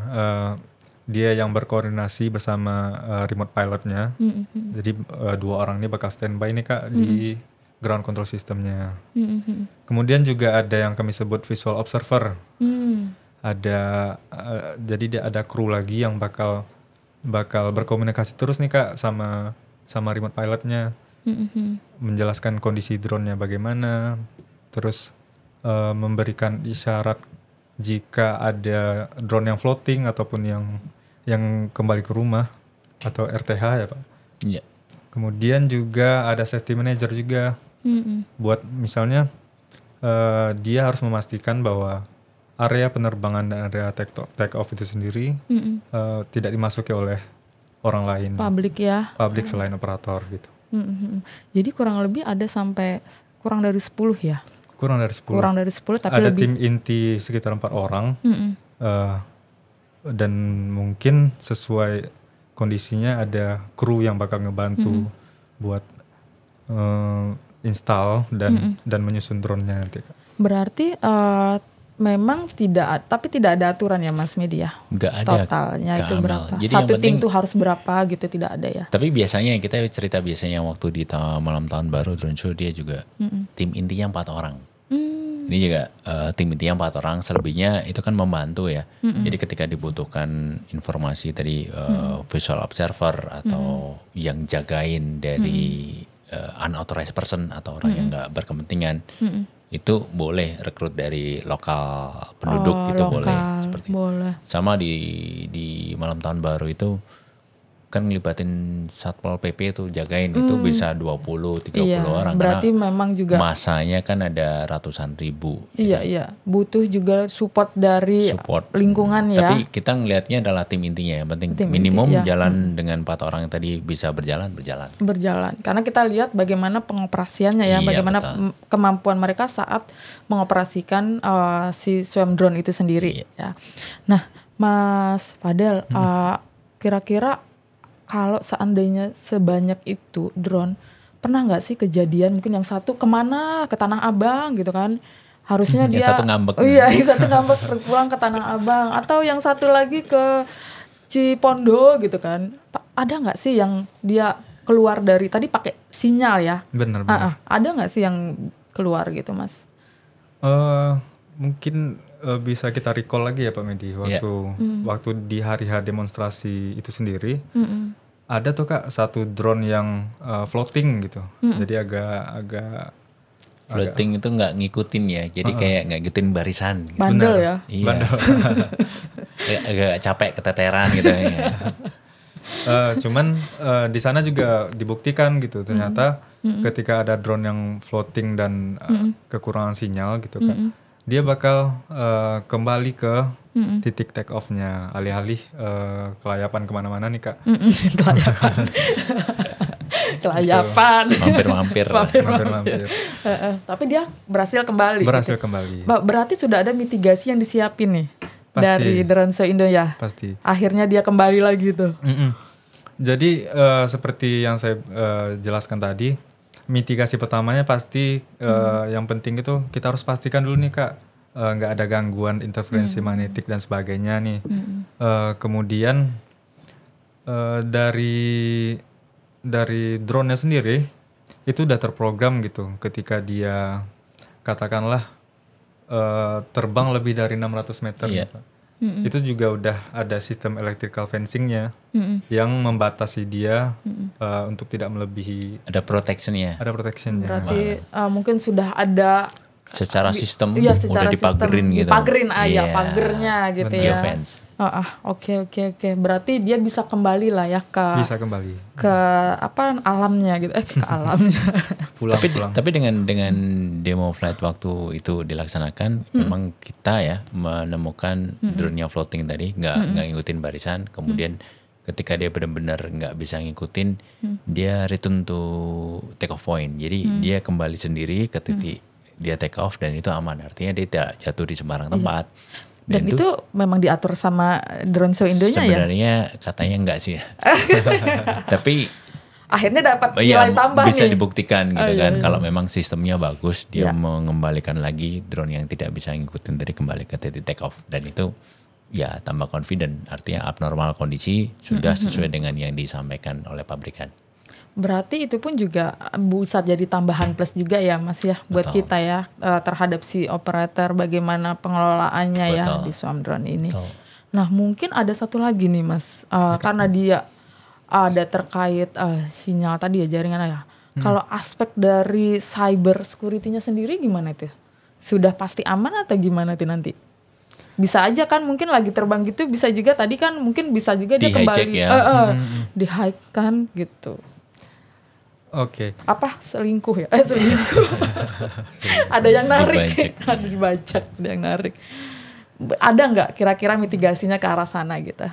dia yang berkoordinasi bersama remote pilotnya. Jadi dua orang ini bakal standby nih Kak di ground control systemnya. Kemudian juga ada yang kami sebut visual observer. jadi dia ada kru lagi yang bakal berkomunikasi terus nih Kak sama remote pilotnya, menjelaskan kondisi drone-nya bagaimana, terus memberikan isyarat jika ada drone yang floating ataupun yang kembali ke rumah atau RTH ya Pak.
Iya. Kemudian
juga ada safety manager juga, buat misalnya dia harus memastikan bahwa area penerbangan dan area take off itu sendiri tidak dimasuki oleh orang lain.
Publik ya.
Publik selain operator gitu.
Jadi kurang lebih ada sampai kurang dari 10 ya?
Kurang dari 10.
Kurang dari 10 tapi
ada
lebih.
Tim inti sekitar 4 orang. Dan mungkin sesuai kondisinya ada kru yang bakal ngebantu buat install dan menyusun drone-nya nanti.
Berarti memang tidak ada aturan ya Mas Media?
Nggak ada.
Totalnya itu berapa?
Jadi
satu tim tuh harus berapa gitu, tidak ada ya?
Tapi biasanya kita cerita waktu di malam tahun baru drone show dia juga tim intinya 4 orang. Ini juga tim intinya 4 orang, selebihnya itu kan membantu ya. Jadi ketika dibutuhkan informasi tadi visual observer atau yang jagain dari unauthorized person atau orang yang nggak berkepentingan, itu boleh rekrut dari lokal penduduk, itu lokal, boleh seperti
boleh.
Sama di malam tahun baru itu kan ngelibatin Satpol PP itu jagain itu bisa 20-30 orang.
Berarti memang juga
masanya kan ada ratusan ribu.
Iya. Butuh juga support dari lingkungan ya.
Tapi kita ngelihatnya adalah tim intinya yang penting tim minimum inti, jalan dengan 4 orang yang tadi bisa berjalan.
Karena kita lihat bagaimana pengoperasiannya ya, bagaimana kemampuan mereka saat mengoperasikan si swarm drone itu sendiri ya. Nah, Mas Fadel, kira-kira kalau seandainya sebanyak itu drone, pernah nggak sih kejadian mungkin yang satu kemana, ke Tanah Abang gitu kan, harusnya dia
satu ngambek.
Yang satu ngambek pulang ke Tanah Abang, atau yang satu lagi ke Cipondo gitu kan, ada nggak sih yang dia keluar dari tadi pakai sinyal ya?
Benar.
Ada nggak sih yang keluar gitu Mas?
Mungkin bisa kita recall lagi ya Pak Medi, waktu di hari H demonstrasi itu sendiri, ada tuh Kak satu drone yang floating gitu. Jadi agak
floating itu nggak ngikutin ya, jadi kayak nggak ngikutin barisan gitu.
Bandel ya.
Iya. Bandel. Agak capek keteteran gitu ya.
Cuman di sana juga dibuktikan gitu, ternyata ketika ada drone yang floating dan kekurangan sinyal gitu kan, dia bakal kembali ke titik take off-nya, alih-alih kelayapan kemana-mana nih Kak.
Kelayapan.
Mampir.
Tapi dia berhasil kembali.
Kembali.
Berarti sudah ada mitigasi yang disiapin nih. Pasti. Dari Drone Show Indo ya.
Pasti.
Akhirnya dia kembali lagi tuh.
Jadi seperti yang saya jelaskan tadi, mitigasi pertamanya pasti yang penting itu kita harus pastikan dulu nih Kak, nggak ada gangguan interferensi magnetik dan sebagainya nih. Kemudian dari drone-nya sendiri itu udah terprogram gitu, ketika dia katakanlah terbang lebih dari 600 meter gitu. Itu juga udah ada sistem electrical fencing-nya yang membatasi dia untuk tidak melebihi.
Ada protection-nya.
Berarti mungkin sudah ada
secara sistem udah dipagerin gitu.
Dipagerin pagernya gitu ya.
Geofence.
Oke. Berarti dia bisa kembali lah ya ke alamnya gitu. Ke alamnya.
Tapi dengan demo flight waktu itu dilaksanakan, memang kita ya menemukan drone-nya floating tadi nggak ngikutin barisan, kemudian ketika dia benar-benar nggak bisa ngikutin, dia return to take off point. Jadi dia kembali sendiri ke titik dia take off dan itu aman, artinya dia tidak jatuh di sembarang tempat.
Dan itu memang diatur sama Drone Show Indonya ya?
Sebenarnya katanya enggak sih. Tapi
akhirnya dapat nilai tambah
bisa
nih.
Dibuktikan gitu kan. Kalau memang sistemnya bagus, dia mengembalikan lagi drone yang tidak bisa ngikutin dari kembali ke titik take off. Dan itu ya tambah confident. Artinya abnormal kondisi sudah sesuai dengan yang disampaikan oleh pabrikan.
Berarti itu pun juga bisa jadi tambahan plus juga ya Mas ya buat kita ya terhadap si operator bagaimana pengelolaannya ya di Swarm Drone ini. Nah mungkin ada satu lagi nih Mas karena dia ada terkait sinyal tadi ya jaringan ya. Kalau aspek dari cyber security-nya sendiri gimana itu? Sudah pasti aman atau gimana tuh nanti? Bisa aja kan mungkin lagi terbang gitu bisa juga tadi kan mungkin bisa juga dia kembali di-hack kan gitu.
Oke.
Apa selingkuh ya? Selingkuh. Ada yang narik, ada dibajak, ada yang narik. Ada nggak kira-kira mitigasinya ke arah sana gitu?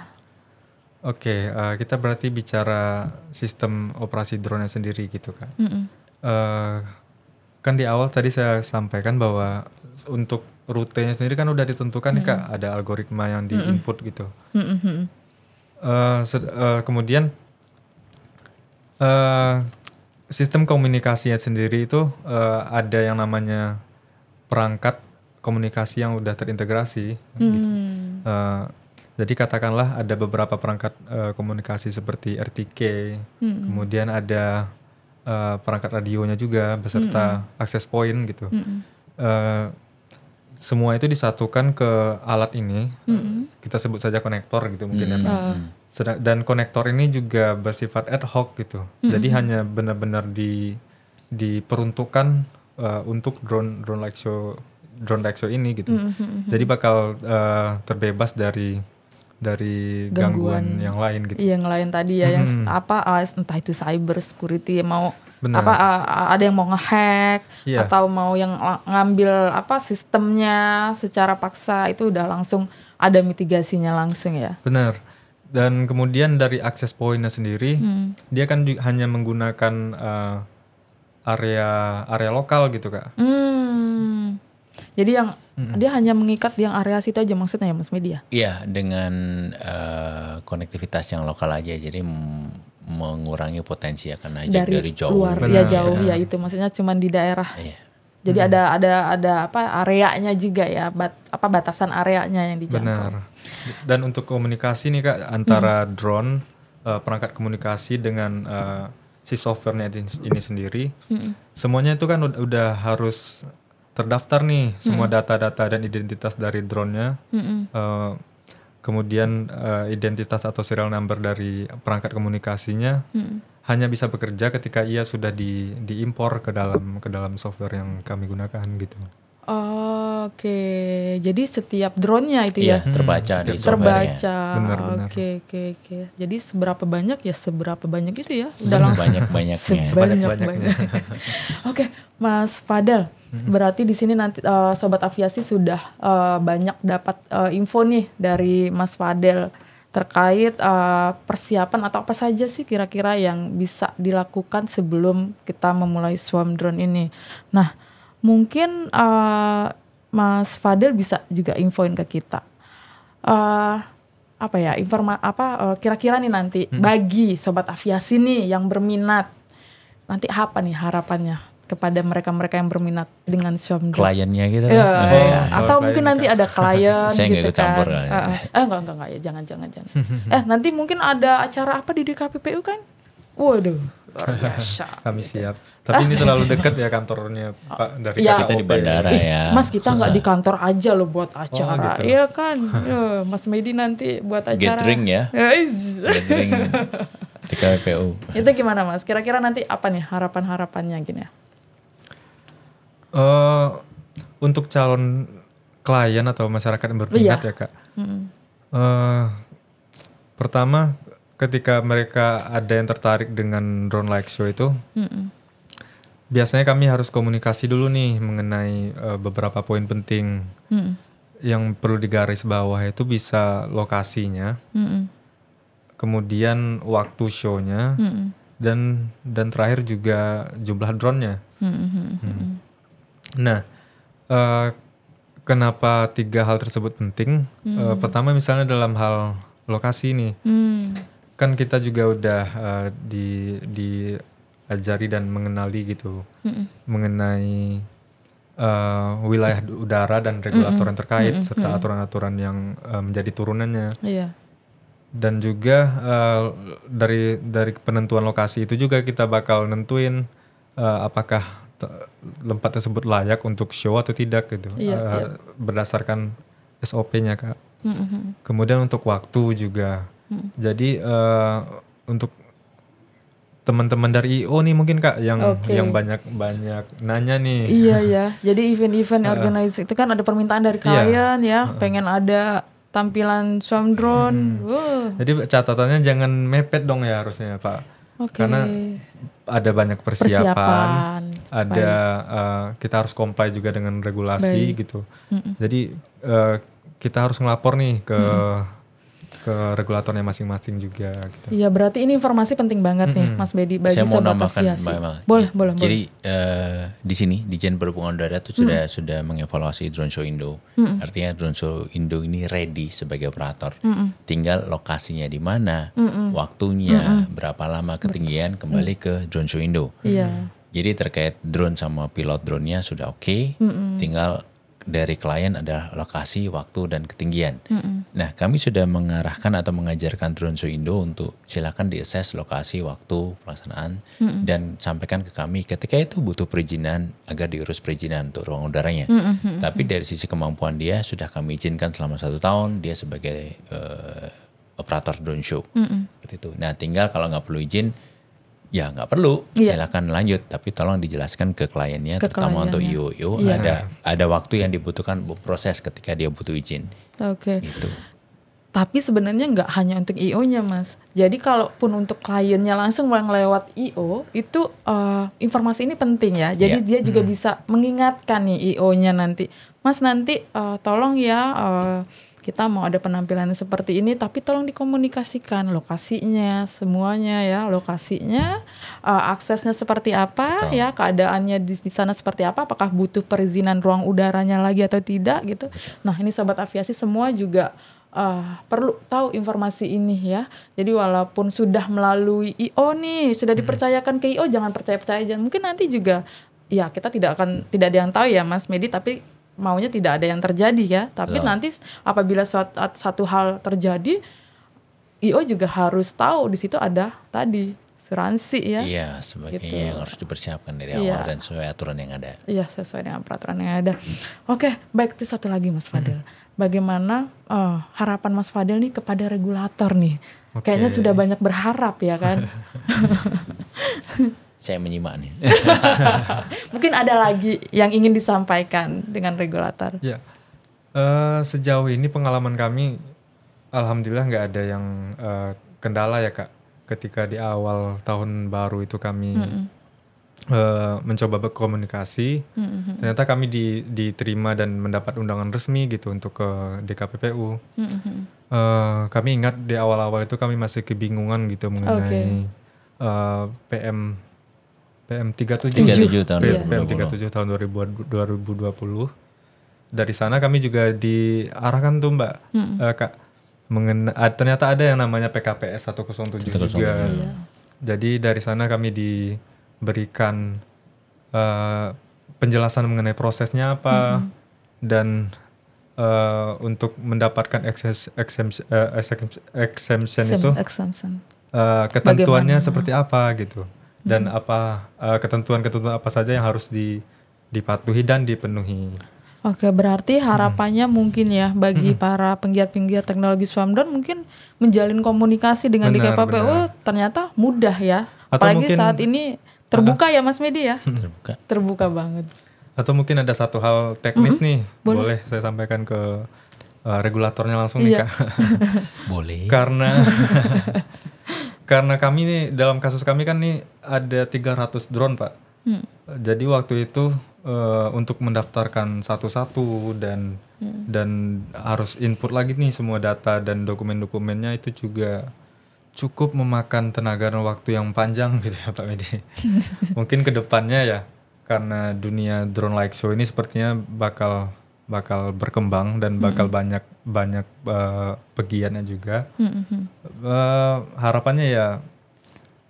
Oke, kita berarti bicara sistem operasi drone-nya sendiri gitu kan. Kan di awal tadi saya sampaikan bahwa untuk rutenya sendiri kan udah ditentukan nih Kak, ada algoritma yang di-input gitu. Kemudian sistem komunikasinya sendiri itu ada yang namanya perangkat komunikasi yang udah terintegrasi. Gitu. Jadi katakanlah ada beberapa perangkat komunikasi seperti RTK, kemudian ada perangkat radionya juga beserta access point gitu. Semua itu disatukan ke alat ini, kita sebut saja konektor gitu mungkin ya. Dan konektor ini juga bersifat ad hoc gitu. Jadi hanya benar-benar diperuntukkan untuk drone like show ini gitu. Jadi bakal terbebas dari gangguan yang lain gitu.
Yang lain tadi ya yang entah itu cyber security mau ada yang mau ngehack atau mau yang ngambil sistemnya secara paksa itu udah langsung ada mitigasinya langsung ya.
Benar. Dan kemudian dari access point-nya sendiri, dia kan hanya menggunakan area lokal gitu Kak.
Jadi yang dia hanya mengikat yang area situ aja maksudnya ya Mas Media?
Iya, dengan konektivitas yang lokal aja, jadi mengurangi potensi akan hijack dari jauh.
Luar, ya jauh ya itu maksudnya cuma di daerah. Iya. Jadi ada areanya juga ya, batasan areanya yang dijangkau.
Benar. Dan untuk komunikasi nih Kak antara drone, perangkat komunikasi dengan si softwarenya ini sendiri, semuanya itu kan udah harus terdaftar nih semua data-data dan identitas dari drone-nya. Kemudian identitas atau serial number dari perangkat komunikasinya hanya bisa bekerja ketika ia sudah diimpor ke dalam software yang kami gunakan gitu.
Oke, jadi setiap drone-nya itu ya
terbaca di software-nya.
Benar. Oke. Jadi seberapa banyak itu ya? Udah langsung
banyak-banyaknya.
Sebanyak-banyaknya. Oke, Mas Fadel. Berarti di sini nanti Sobat Aviasi sudah banyak dapat info nih dari Mas Fadel terkait persiapan atau apa saja sih kira-kira yang bisa dilakukan sebelum kita memulai Swarm Drone ini. Nah, mungkin Mas Fadel bisa juga infoin ke kita kira-kira nih nanti bagi Sobat Aviasi nih yang berminat nanti apa nih harapannya kepada mereka-mereka yang berminat dengan Swarm Drone.
Kliennya gitu.
Atau mungkin nanti ada klien
saya
gitu
kan. Campur
enggak ya, jangan. Nanti mungkin ada acara apa di DKPPU kan? Waduh, luar biasa.
Kami siap. Tapi ini terlalu dekat ya kantornya Pak dari
kita di bandara ya.
Mas kita nggak di kantor aja loh buat acara. Iya gitu. Kan. Mas Medi nanti buat acara.
Gathering ya. Gathering di KPPU.
Itu gimana Mas? Kira-kira nanti apa nih harapan-harapannya gini ya?
Untuk calon klien atau masyarakat yang berminat ya Kak. Pertama ketika mereka ada yang tertarik dengan drone like show itu, biasanya kami harus komunikasi dulu nih mengenai beberapa poin penting yang perlu digaris bawah itu bisa lokasinya, kemudian waktu show-nya, dan terakhir juga jumlah drone-nya. Nah, kenapa 3 hal tersebut penting? Pertama misalnya dalam hal lokasi nih, kan kita juga udah diajari dan mengenali gitu mengenai wilayah udara dan regulator yang terkait serta aturan-aturan yang menjadi turunannya. Dan juga dari penentuan lokasi itu juga kita bakal nentuin apakah tempat tersebut layak untuk show atau tidak gitu. Berdasarkan SOP-nya Kak. Kemudian untuk waktu juga. Jadi untuk teman-teman dari IO nih mungkin Kak yang banyak nanya nih.
Iya ya. Jadi event-event organize itu kan ada permintaan dari klien ya, pengen ada tampilan swarm drone.
Jadi catatannya jangan mepet dong ya harusnya Pak. Karena ada banyak persiapan. Ada kita harus comply juga dengan regulasi gitu. Jadi kita harus ngelapor nih ke regulatornya masing-masing juga gitu.
Iya, berarti ini informasi penting banget nih Mas Bedi bagi sobat aviasi. Boleh.
Jadi di sini Ditjen Perhubungan Udara itu sudah mengevaluasi Drone Show Indo. Artinya Drone Show Indo ini ready sebagai operator. Tinggal lokasinya di mana, waktunya, berapa lama, ketinggian, kembali ke Drone Show Indo. Jadi terkait drone sama pilot drone-nya sudah oke. Tinggal dari klien ada lokasi, waktu, dan ketinggian. Nah, kami sudah mengarahkan atau mengajarkan Drone Show Indo untuk silakan diakses lokasi, waktu, pelaksanaan, dan sampaikan ke kami ketika itu butuh perizinan agar diurus perizinan untuk ruang udaranya. Tapi dari sisi kemampuan dia sudah kami izinkan selama 1 tahun dia sebagai operator drone show. Seperti itu. Nah, tinggal kalau nggak perlu izin, ya nggak perlu, silakan lanjut. Tapi tolong dijelaskan ke kliennya, terutama untuk IO. Ada waktu yang dibutuhkan proses ketika dia butuh izin. Gitu.
Tapi sebenarnya nggak hanya untuk IO-nya Mas. Jadi kalaupun untuk kliennya langsung lewat IO, itu informasi ini penting ya. Jadi dia juga bisa mengingatkan nih IO-nya nanti. Mas nanti tolong ya kita mau ada penampilan seperti ini, tapi tolong dikomunikasikan lokasinya, semuanya ya, lokasinya, aksesnya seperti apa, ya, keadaannya di sana seperti apa, apakah butuh perizinan ruang udaranya lagi atau tidak gitu. Nah, ini sobat aviasi semua juga perlu tahu informasi ini ya. Jadi walaupun sudah melalui IO nih, sudah dipercayakan ke IO, jangan percaya-percaya aja. Mungkin nanti juga ya kita tidak ada yang tahu ya Mas Medi, tapi maunya tidak ada yang terjadi ya, tapi nanti apabila satu hal terjadi, IO juga harus tahu di situ ada tadi asuransi ya.
Iya, sebagainya yang harus dipersiapkan dari awal dan sesuai aturan yang ada.
Iya, sesuai dengan peraturan yang ada. Oke, baik, itu satu lagi Mas Fadil. Bagaimana harapan Mas Fadil nih kepada regulator nih? Kayaknya sudah banyak berharap ya kan?
Saya menyimak nih.
Mungkin ada lagi yang ingin disampaikan dengan regulator.
Ya, sejauh ini pengalaman kami, alhamdulillah nggak ada yang kendala ya Kak. Ketika di awal tahun baru itu kami mencoba berkomunikasi, ternyata kami diterima dan mendapat undangan resmi gitu untuk ke DKPPU. Kami ingat di awal-awal itu kami masih kebingungan gitu mengenai PM37 tahun 2020. Dari sana kami juga diarahkan tuh Mbak, Kak, ternyata ada yang namanya PKPS 107 juga. Jadi dari sana kami diberikan penjelasan mengenai prosesnya apa, dan untuk mendapatkan exemption itu ketentuannya seperti apa gitu. Dan apa ketentuan-ketentuan apa saja yang harus dipatuhi dan dipenuhi.
Oke, berarti harapannya mungkin ya bagi para penggiat-penggiat teknologi swarm drone mungkin menjalin komunikasi dengan DKPPU ternyata mudah ya. Apalagi saat ini terbuka ya Mas Medi ya. Terbuka banget.
Atau mungkin ada satu hal teknis nih, boleh saya sampaikan ke regulatornya langsung nih Kak.
Boleh.
Karena kami nih, dalam kasus kami kan nih ada 300 drone Pak. Jadi waktu itu untuk mendaftarkan satu-satu dan harus input lagi nih semua data dan dokumen-dokumennya, itu juga cukup memakan tenaga dan waktu yang panjang gitu ya Pak Medi. Mungkin kedepannya ya, karena dunia drone like show ini sepertinya bakal berkembang dan bakal banyak pegiatnya juga. Harapannya ya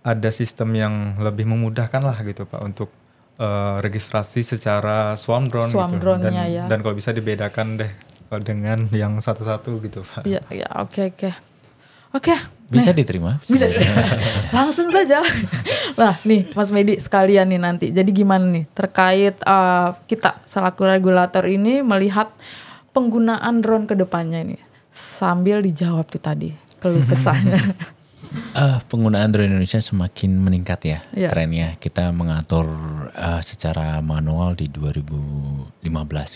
ada sistem yang lebih memudahkan lah gitu Pak untuk registrasi secara swarm drone gitu. Dan kalau bisa dibedakan deh dengan yang satu-satu gitu Pak.
Iya, oke. Oke.
Bisa diterima.
Bisa. Langsung saja. Nah nih Mas Medi sekalian nih nanti. Jadi gimana nih terkait kita selaku regulator ini melihat penggunaan drone ke depannya ini. Sambil dijawab tuh tadi keluh kesahnya.
Penggunaan drone Indonesia semakin meningkat ya trennya. Kita mengatur secara manual di 2015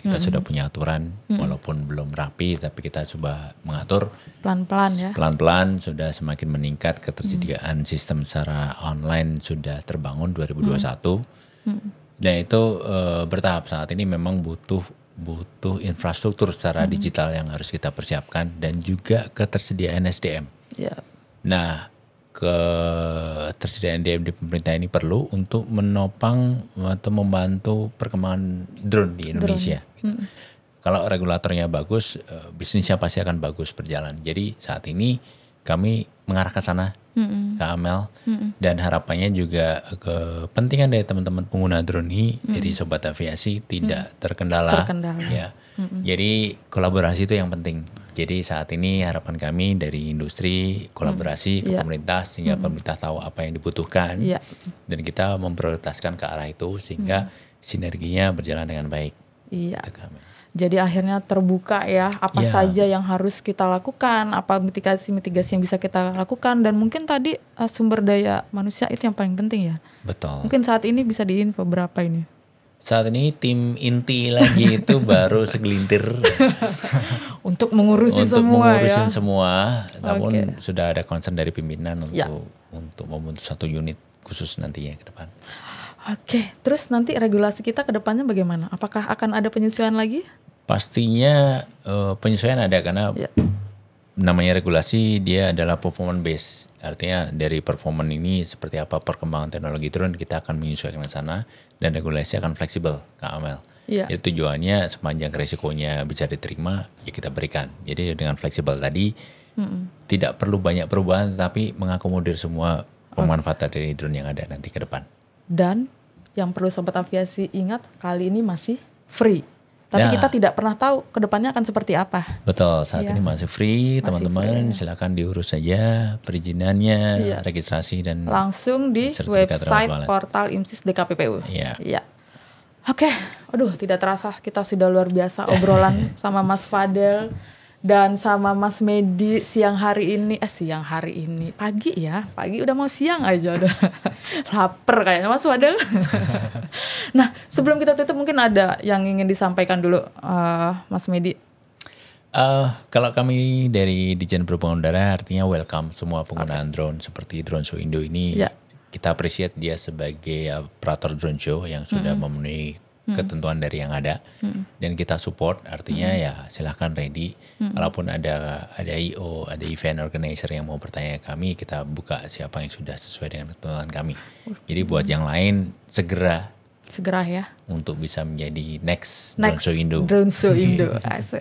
kita sudah punya aturan walaupun belum rapi tapi kita coba mengatur
pelan-pelan ya.
Pelan-pelan sudah semakin meningkat ketersediaan sistem secara online sudah terbangun 2021. Dan itu bertahap. Saat ini memang butuh infrastruktur secara digital yang harus kita persiapkan dan juga ketersediaan SDM. Nah, ketersediaan SDM di pemerintah ini perlu untuk menopang atau membantu perkembangan drone di Indonesia. Gitu. Kalau regulatornya bagus, bisnisnya pasti akan bagus berjalan. Jadi saat ini kami mengarah ke sana, ke Amel, dan harapannya juga kepentingan dari teman-teman pengguna drone ini dari Sobat Aviasi tidak terkendala. Ya. Jadi kolaborasi itu yang penting. Jadi saat ini harapan kami dari industri kolaborasi ke pemerintah sehingga pemerintah tahu apa yang dibutuhkan dan kita memprioritaskan ke arah itu sehingga sinerginya berjalan dengan baik.
Iya. Jadi akhirnya terbuka ya apa saja yang harus kita lakukan, apa mitigasi yang bisa kita lakukan dan mungkin tadi sumber daya manusia itu yang paling penting ya.
Betul.
Mungkin saat ini bisa diinfo berapa ini?
Saat ini tim inti lagi itu baru segelintir
untuk mengurusin
semua. Namun sudah ada concern dari pimpinan untuk membentuk satu unit khusus nantinya ke depan.
Oke, terus nanti regulasi kita ke depannya bagaimana? Apakah akan ada penyesuaian lagi?
Pastinya penyesuaian ada karena namanya regulasi dia adalah performance based. Artinya dari performance ini seperti apa perkembangan teknologi drone kita akan menyesuaikan ke sana dan regulasi akan fleksibel Kak Amel. Itu tujuannya sepanjang resikonya bisa diterima ya kita berikan. Jadi dengan fleksibel tadi tidak perlu banyak perubahan tapi mengakomodir semua pemanfaatan dari drone yang ada nanti ke depan. Dan
yang perlu Sobat Aviasi ingat kali ini masih free. Tapi kita tidak pernah tahu ke depannya akan seperti apa.
Betul, saat ini masih free, teman-teman silakan diurus saja perizinannya, registrasi dan
langsung di website portal IMSIS DKPPU. Iya. Oke, aduh tidak terasa kita sudah luar biasa obrolan sama Mas Fadel dan sama Mas Medi pagi udah mau siang aja udah lapar kayaknya Mas Fadel. Nah sebelum kita tutup mungkin ada yang ingin disampaikan dulu Mas Medi.
Kalau kami dari Dijen Perhubungan Udara artinya welcome semua penggunaan drone seperti Drone Show Indo ini. Kita appreciate dia sebagai operator drone show yang sudah memenuhi ketentuan dari yang ada dan kita support artinya ya silahkan ready kalaupun ada IO ada event organizer yang mau bertanya kami kita buka siapa yang sudah sesuai dengan ketentuan kami jadi buat yang lain segera
ya
untuk bisa menjadi next Drone Show Indo.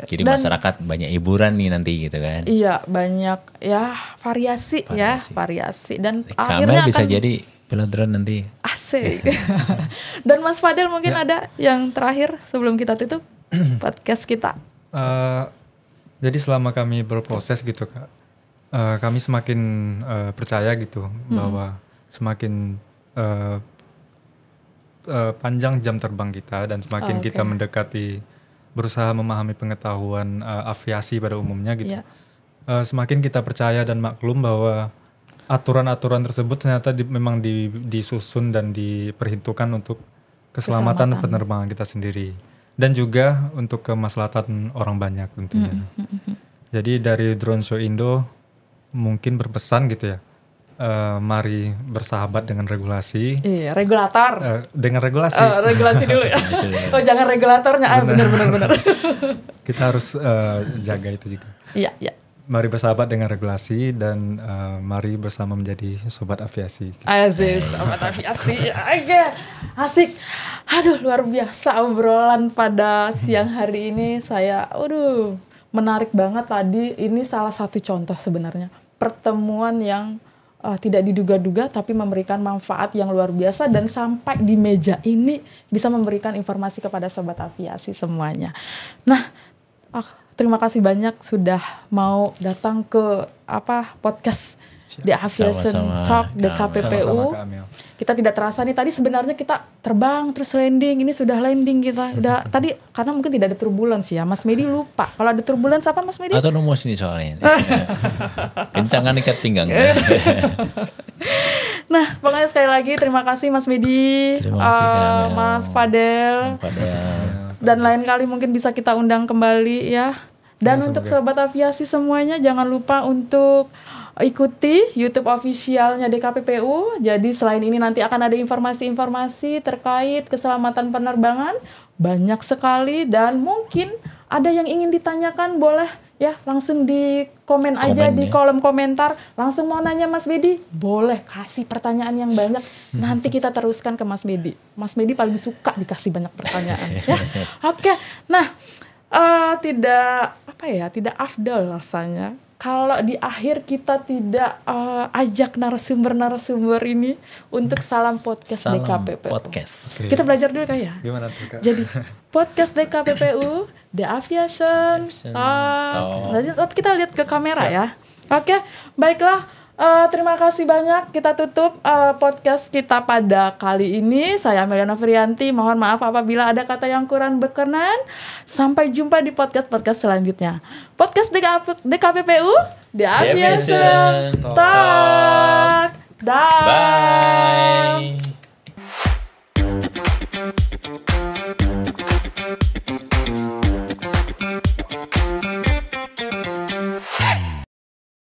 Jadi dan masyarakat banyak hiburan nih nanti gitu kan
banyak variasi dan
akhirnya bisa jadi pilot drone nanti.
Asik. Dan Mas Fadel mungkin ada yang terakhir sebelum kita tutup podcast kita.
Jadi selama kami berproses gitu Kak, kami semakin percaya gitu bahwa semakin panjang jam terbang kita dan semakin kita mendekati berusaha memahami pengetahuan aviasi pada umumnya gitu. Semakin kita percaya dan maklum bahwa aturan-aturan tersebut ternyata memang disusun dan diperhitungkan untuk keselamatan penerbangan kita sendiri dan juga untuk kemaslahatan orang banyak tentunya. Jadi dari Drone Show Indo mungkin berpesan gitu ya, mari bersahabat dengan regulasi.
Iya, regulator.
Dengan regulasi.
Regulasi dulu ya. Jangan regulatornya. Benar.
Kita harus jaga itu juga.
Iya.
Mari bersahabat dengan regulasi dan mari bersama menjadi Sobat Aviasi.
Sobat Aviasi. Asik. Aduh luar biasa obrolan pada siang hari ini. Menarik banget tadi. Ini salah satu contoh sebenarnya. Pertemuan yang tidak diduga-duga tapi memberikan manfaat yang luar biasa. Dan sampai di meja ini bisa memberikan informasi kepada Sobat Aviasi semuanya. Nah, terima kasih banyak sudah mau datang ke podcast The Aviation Talk DKPPU. Kita tidak terasa nih, tadi sebenarnya kita terbang terus landing, ini sudah landing kita. Udah tadi karena mungkin tidak ada turbulence ya. Mas Medi lupa. Kalau ada turbulence apa Mas Medi?
Atau numus ini soalnya. Kencangan ikat pinggang.
Nah, pokoknya sekali lagi terima kasih Mas Medi, Mas Fadel. Dan lain kali mungkin bisa kita undang kembali ya. Dan untuk sobat aviasi semuanya jangan lupa untuk ikuti YouTube officialnya DKPPU. Jadi selain ini nanti akan ada informasi-informasi terkait keselamatan penerbangan banyak sekali, dan mungkin ada yang ingin ditanyakan boleh ya langsung di komen aja di kolom komentar. Langsung mau nanya Mas Medi, boleh kasih pertanyaan yang banyak. Nanti kita teruskan ke Mas Medi. Mas Medi paling suka dikasih banyak pertanyaan ya. Oke. Nah, tidak afdal rasanya kalau di akhir kita tidak ajak narasumber ini untuk salam podcast DKPPU.
Okay.
Kita belajar dulu Kak ya.
Gimana tuh Kak?
Jadi podcast DKPPU, The Aviation Talk. Tapi kita lihat ke kamera ya. Oke, baiklah. Terima kasih banyak. Kita tutup podcast kita pada kali ini. Saya Amelia Novrianti. Mohon maaf apabila ada kata yang kurang berkenan. Sampai jumpa di podcast selanjutnya. Podcast DKPPU, The Aviation Talk. Bye.